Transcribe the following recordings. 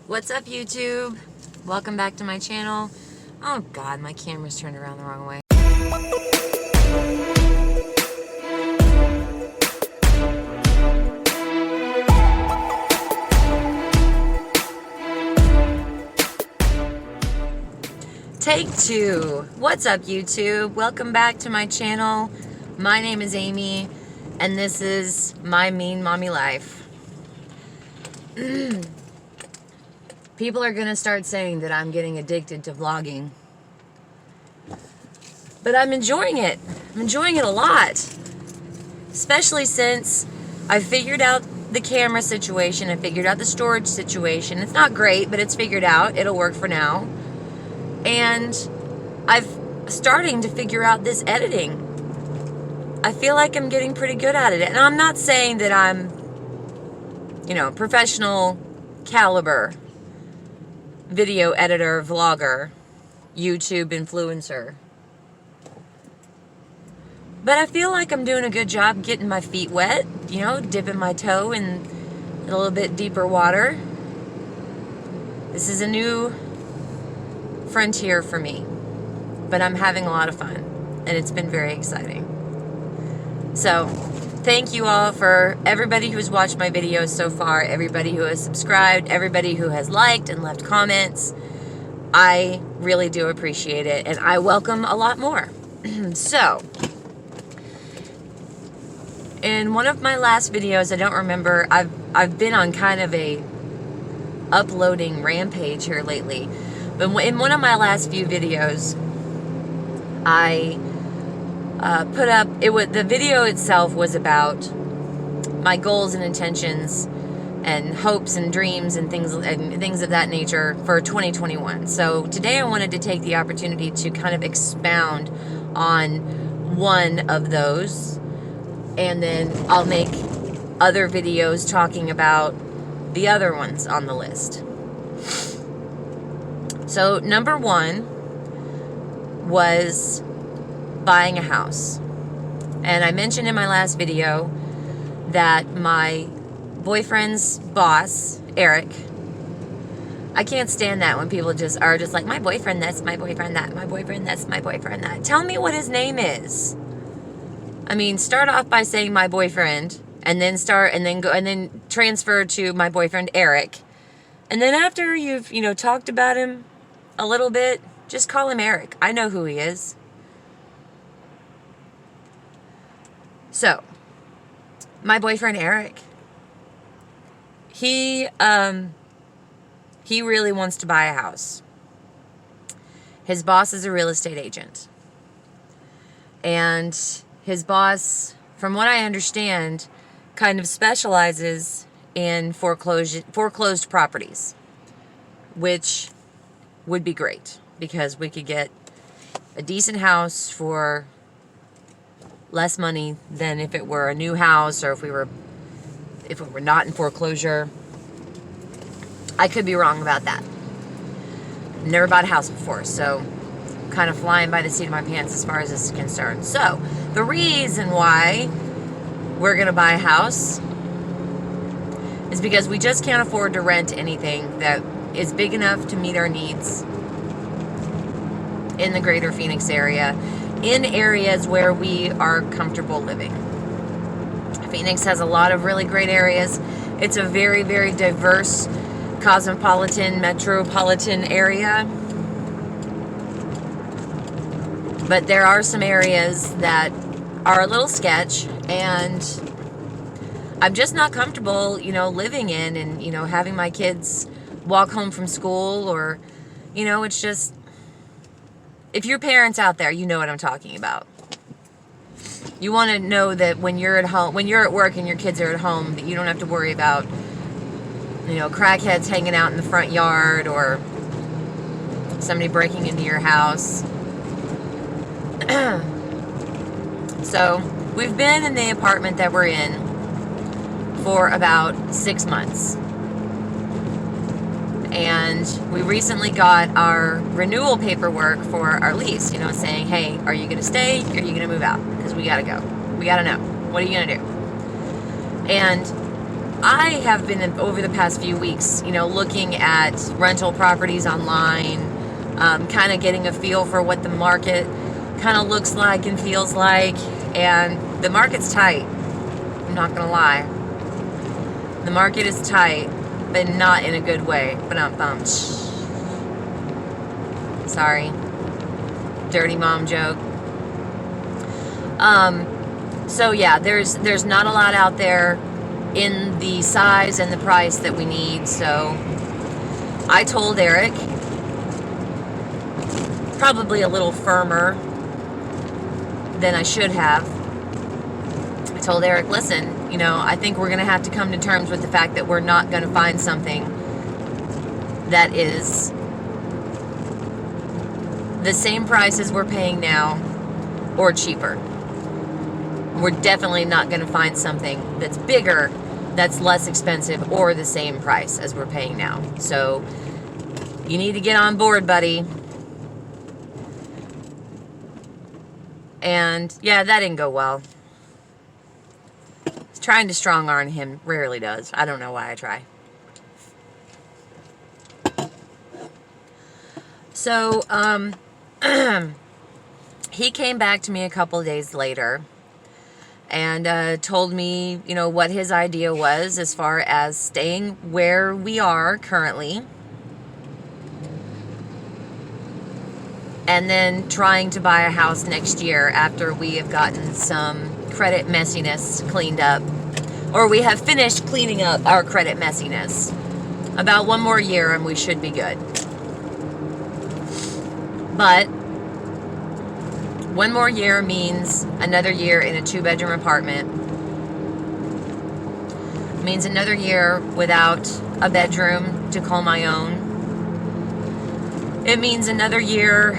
What's up, YouTube? Welcome back to my channel. Oh God, my camera's turned around the wrong way. Take two. What's up, YouTube? Welcome back to my channel. My name is Amy, and this is my mean mommy life. People are gonna start saying that I'm getting addicted to vlogging, but I'm enjoying it. I'm enjoying it a lot, especially since I figured out the camera situation. I figured out the storage situation. It's not great, but it's figured out. It'll work for now. And I'm starting to figure out this editing. I feel like I'm getting pretty good at it. And I'm not saying that I'm, professional caliber video editor, vlogger, YouTube influencer. But I feel like I'm doing a good job getting my feet wet, dipping my toe in a little bit deeper water. This is a new frontier for me, but I'm having a lot of fun, and it's been very exciting. So, thank you all for everybody who's watched my videos so far, everybody who has subscribed, everybody who has liked and left comments. I really do appreciate it, and I welcome a lot more. So, in one of my last videos, I don't remember, I've been on kind of a uploading rampage here lately, but in one of my last few videos, I put up, the video itself was about my goals and intentions and hopes and dreams and things of that nature for 2021. So today I wanted to take the opportunity to kind of expound on one of those, and then I'll make other videos talking about the other ones on the list. So number one was buying a house. And I mentioned in my last video that my boyfriend's boss, Eric, I can't stand that when people are just like, my boyfriend this, my boyfriend that, my boyfriend this, my boyfriend that. Tell me what his name is. I mean, start off by saying my boyfriend, and then transfer to my boyfriend Eric. And then after you've, talked about him a little bit, just call him Eric. I know who he is. So, my boyfriend Eric, he really wants to buy a house. His boss is a real estate agent. And his boss, from what I understand, kind of specializes in foreclosed properties, which would be great because we could get a decent house for less money than if it were a new house, or if it were not in foreclosure. I could be wrong about that. Never bought a house before, so kind of flying by the seat of my pants as far as this is concerned. So the reason why we're gonna buy a house is because we just can't afford to rent anything that is big enough to meet our needs in the greater Phoenix area, in areas where we are comfortable living. Phoenix has a lot of really great areas. It's a very, very diverse, cosmopolitan, metropolitan area. But there are some areas that are a little sketch, and I'm just not comfortable, living in, and, having my kids walk home from school, or, it's just, if you're parents out there, you know what I'm talking about. You want to know that when you're at home, when you're at work and your kids are at home, that you don't have to worry about, crackheads hanging out in the front yard, or somebody breaking into your house. So, we've been in the apartment that we're in for about 6 months. And we recently got our renewal paperwork for our lease, saying, hey, are you going to stay, or are you going to move out? Because we got to go. We got to know. What are you going to do? And I have been, over the past few weeks, looking at rental properties online, kind of getting a feel for what the market kind of looks like and feels like. And the market's tight. I'm not going to lie. The market is tight, but not in a good way. Ba-dum-bum. Sorry. Dirty mom joke. So yeah, there's not a lot out there in the size and the price that we need. So I told Eric, probably a little firmer than I should have. I told Eric, listen, I think we're going to have to come to terms with the fact that we're not going to find something that is the same price as we're paying now or cheaper. We're definitely not going to find something that's bigger, that's less expensive, or the same price as we're paying now. So you need to get on board, buddy. And yeah, that didn't go well. Trying to strong arm him rarely does. I don't know why I try. So he came back to me a couple days later and told me, what his idea was as far as staying where we are currently, and then trying to buy a house next year after we have gotten some credit messiness cleaned up, or we have finished cleaning up our credit messiness. About one more year and we should be good. But one more year means another year in a 2-bedroom apartment. Means another year without a bedroom to call my own. It means another year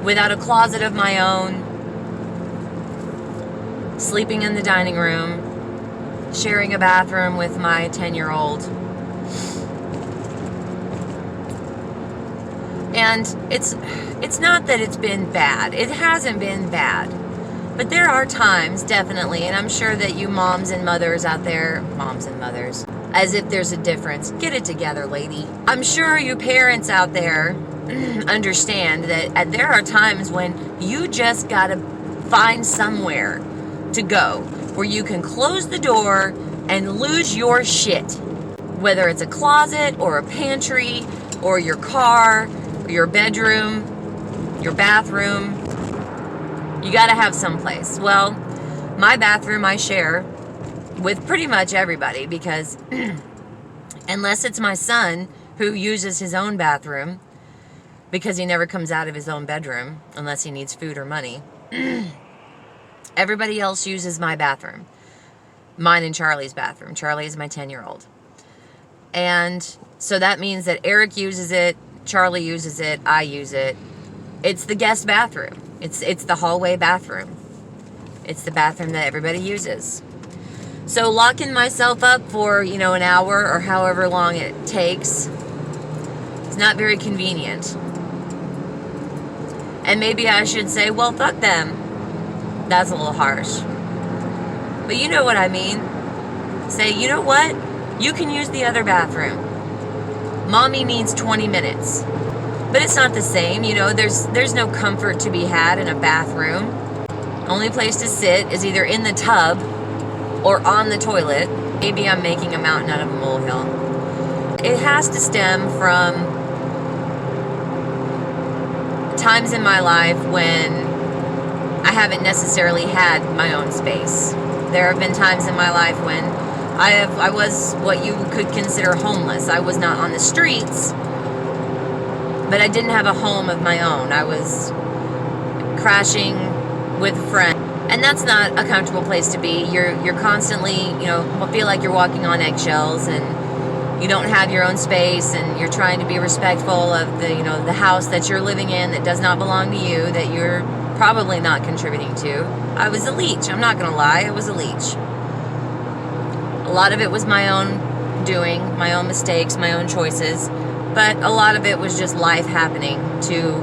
without a closet of my own. Sleeping in the dining room. Sharing a bathroom with my 10-year-old. And it's not that it's been bad. It hasn't been bad. But there are times, definitely, and I'm sure that you moms and mothers out there, as if there's a difference. Get it together, lady. I'm sure you parents out there understand that there are times when you just gotta find somewhere to go where you can close the door and lose your shit. Whether it's a closet or a pantry or your car, your bedroom, your bathroom. You gotta have someplace. Well, my bathroom I share with pretty much everybody because unless it's my son who uses his own bathroom because he never comes out of his own bedroom unless he needs food or money, everybody else uses my bathroom. Mine and Charlie's bathroom. Charlie is my 10-year-old. And so that means that Eric uses it, Charlie uses it, I use it. It's the guest bathroom. It's the hallway bathroom. It's the bathroom that everybody uses. So locking myself up for, an hour or however long it takes is not very convenient. And maybe I should say, well, fuck them. That's a little harsh. But you know what I mean. Say, you know what? You can use the other bathroom. Mommy needs 20 minutes. But it's not the same, there's no comfort to be had in a bathroom. Only place to sit is either in the tub or on the toilet. Maybe I'm making a mountain out of a molehill. It has to stem from times in my life when I haven't necessarily had my own space. There have been times in my life when I was what you could consider homeless. I was not on the streets, but I didn't have a home of my own. I was crashing with a friend. And that's not a comfortable place to be. You're constantly, feel like you're walking on eggshells and you don't have your own space and you're trying to be respectful of the house that you're living in that does not belong to you, that you're probably not contributing to. I was a leech. I'm not going to lie. I was a leech. A lot of it was my own doing, my own mistakes, my own choices. But a lot of it was just life happening to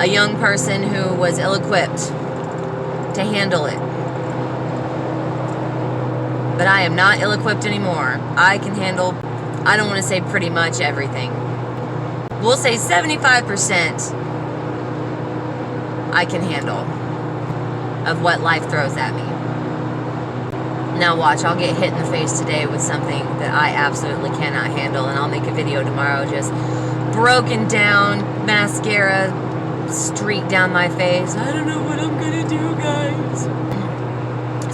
a young person who was ill-equipped to handle it. But I am not ill-equipped anymore. I can handle, I don't want to say pretty much everything. We'll say 75% I can handle of what life throws at me. Now watch, I'll get hit in the face today with something that I absolutely cannot handle, and I'll make a video tomorrow just broken down, mascara streak down my face. I don't know what I'm gonna do, guys.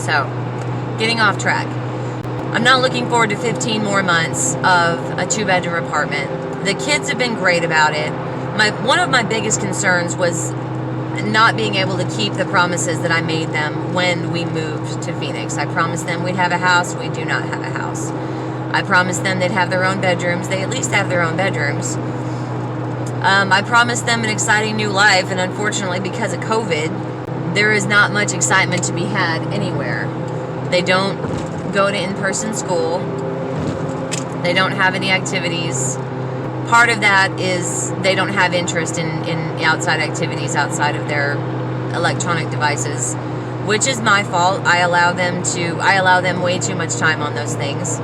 So, getting off track. I'm not looking forward to 15 more months of a 2-bedroom apartment. The kids have been great about it. One of my biggest concerns was not being able to keep the promises that I made them when we moved to Phoenix. I promised them we'd have a house. We do not have a house. I promised them they'd have their own bedrooms. They at least have their own bedrooms. I promised them an exciting new life, and unfortunately, because of COVID, there is not much excitement to be had anywhere. They don't go to in-person school. They don't have any activities. Part of that is they don't have interest in outside activities outside of their electronic devices, which is my fault. I allow them way too much time on those things.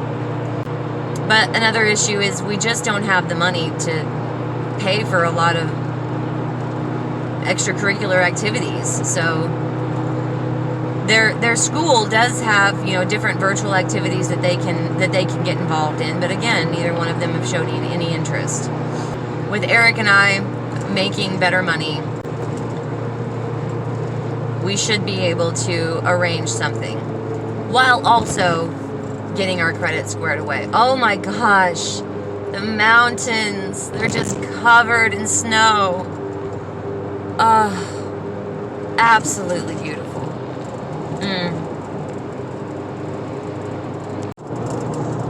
But another issue is we just don't have the money to pay for a lot of extracurricular activities. So their school does have, different virtual activities that they can get involved in, but again, neither one of them have showed any interest. With Eric and I making better money, we should be able to arrange something while also getting our credit squared away. Oh my gosh, the mountains, they're just covered in snow. Absolutely beautiful.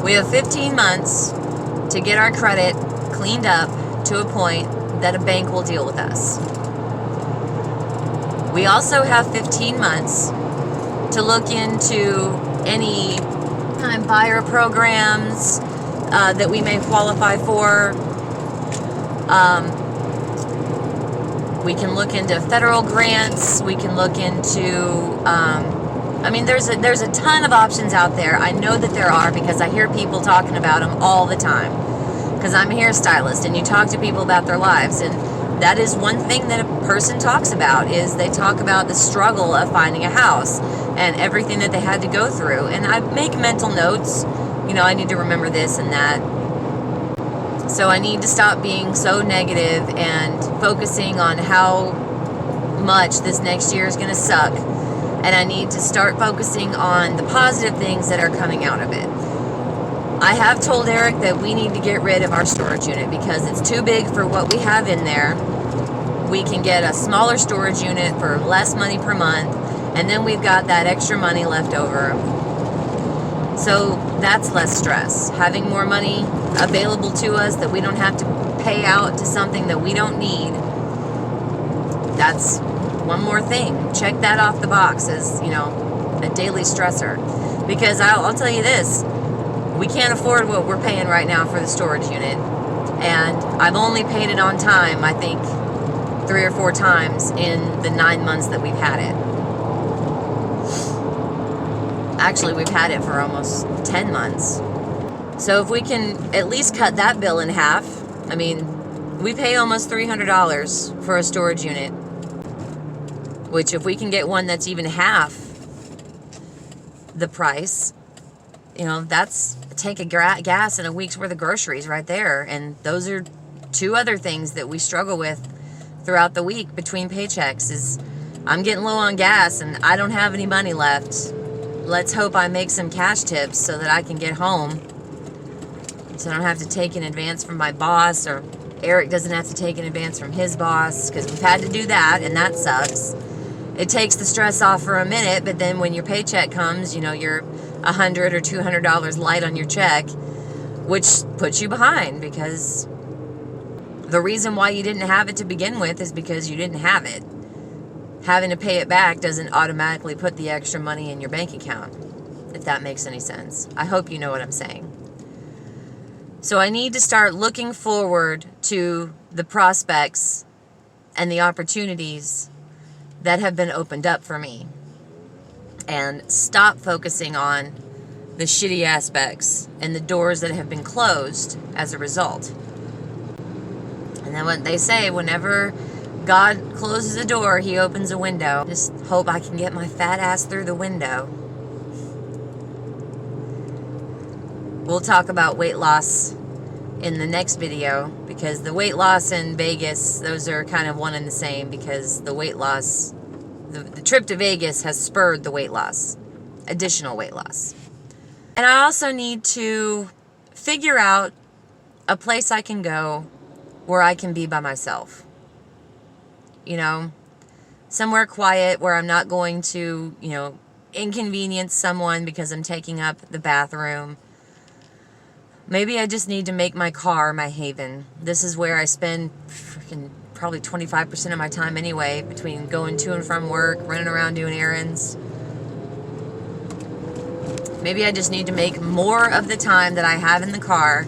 We have 15 months to get our credit cleaned up to a point that a bank will deal with us. We also have 15 months to look into any time buyer programs that we may qualify for. We can look into federal grants. We can look into, there's a ton of options out there. I know that there are because I hear people talking about them all the time. Because I'm a hairstylist, and you talk to people about their lives, and that is one thing that a person talks about, is they talk about the struggle of finding a house and everything that they had to go through. And I make mental notes. I need to remember this and that. So I need to stop being so negative and focusing on how much this next year is going to suck. And I need to start focusing on the positive things that are coming out of it. I have told Eric that we need to get rid of our storage unit because it's too big for what we have in there. We can get a smaller storage unit for less money per month, and then we've got that extra money left over. So that's less stress. Having more money available to us that we don't have to pay out to something that we don't need. That's one more thing. Check that off the box as, a daily stressor. Because I'll tell you this, we can't afford what we're paying right now for the storage unit. And I've only paid it on time, I think, 3 or 4 times in the 9 months that we've had it. Actually, we've had it for almost 10 months. So if we can at least cut that bill in half, we pay almost $300 for a storage unit, which if we can get one that's even half the price, that's a tank of gas and a week's worth of groceries right there. And those are 2 other things that we struggle with throughout the week between paychecks is I'm getting low on gas and I don't have any money left. Let's hope I make some cash tips so that I can get home. So I don't have to take an advance from my boss, or Eric doesn't have to take an advance from his boss, because we've had to do that, and that sucks. It takes the stress off for a minute, but then when your paycheck comes, you're $100 or $200 light on your check, which puts you behind, because the reason why you didn't have it to begin with is because you didn't have it. Having to pay it back doesn't automatically put the extra money in your bank account, if that makes any sense. I hope you know what I'm saying. So I need to start looking forward to the prospects and the opportunities that have been opened up for me, and stop focusing on the shitty aspects and the doors that have been closed as a result. And then what they say, whenever God closes a door, he opens a window. Just hope I can get my fat ass through the window. We'll talk about weight loss in the next video, because the weight loss and Vegas, those are kind of one and the same, because the weight loss, the trip to Vegas has spurred the weight loss, additional weight loss. And I also need to figure out a place I can go where I can be by myself. You know, somewhere quiet where I'm not going to, you know, inconvenience someone because I'm taking up the bathroom. Maybe I just need to make my car my haven. This is where I spend freaking probably 25% of my time anyway, between going to and from work, running around doing errands. Maybe I just need to make more of the time that I have in the car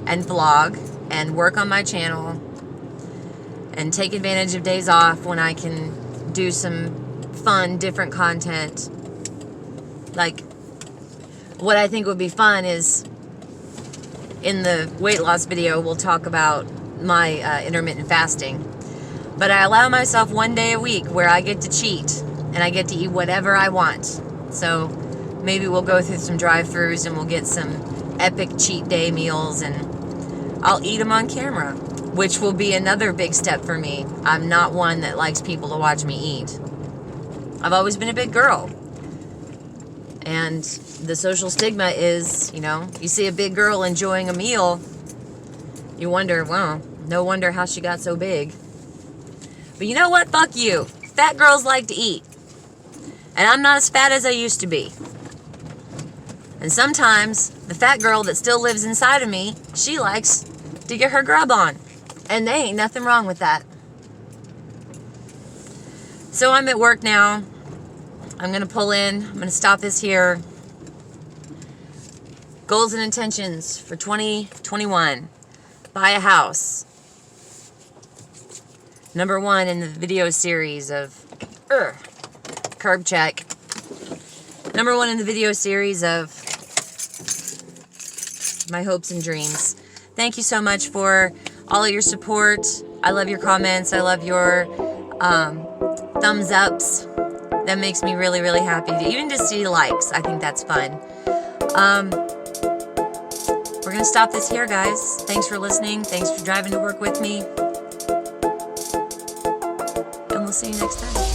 and vlog and work on my channel and take advantage of days off when I can do some fun, different content. Like, what I think would be fun is, in the weight loss video, we'll talk about my intermittent fasting. But I allow myself one day a week where I get to cheat and I get to eat whatever I want. So maybe we'll go through some drive-thrus and we'll get some epic cheat day meals, and I'll eat them on camera, which will be another big step for me. I'm not one that likes people to watch me eat. I've always been a big girl. And the social stigma is, you know, you see a big girl enjoying a meal, you wonder, well, no wonder how she got so big. But you know what? Fuck you. Fat girls like to eat. And I'm not as fat as I used to be. And sometimes the fat girl that still lives inside of me, she likes to get her grub on. And there ain't nothing wrong with that. So I'm at work now. I'm going to pull in. I'm going to stop this here. Goals and intentions for 2021. Buy a house. Number 1 in the video series of curb check. Number 1 in the video series of my hopes and dreams. Thank you so much for all of your support. I love your comments. I love your thumbs ups. That makes me really, really happy. Even to see likes, I think that's fun. We're going to stop this here, guys. Thanks for listening. Thanks for driving to work with me. And we'll see you next time.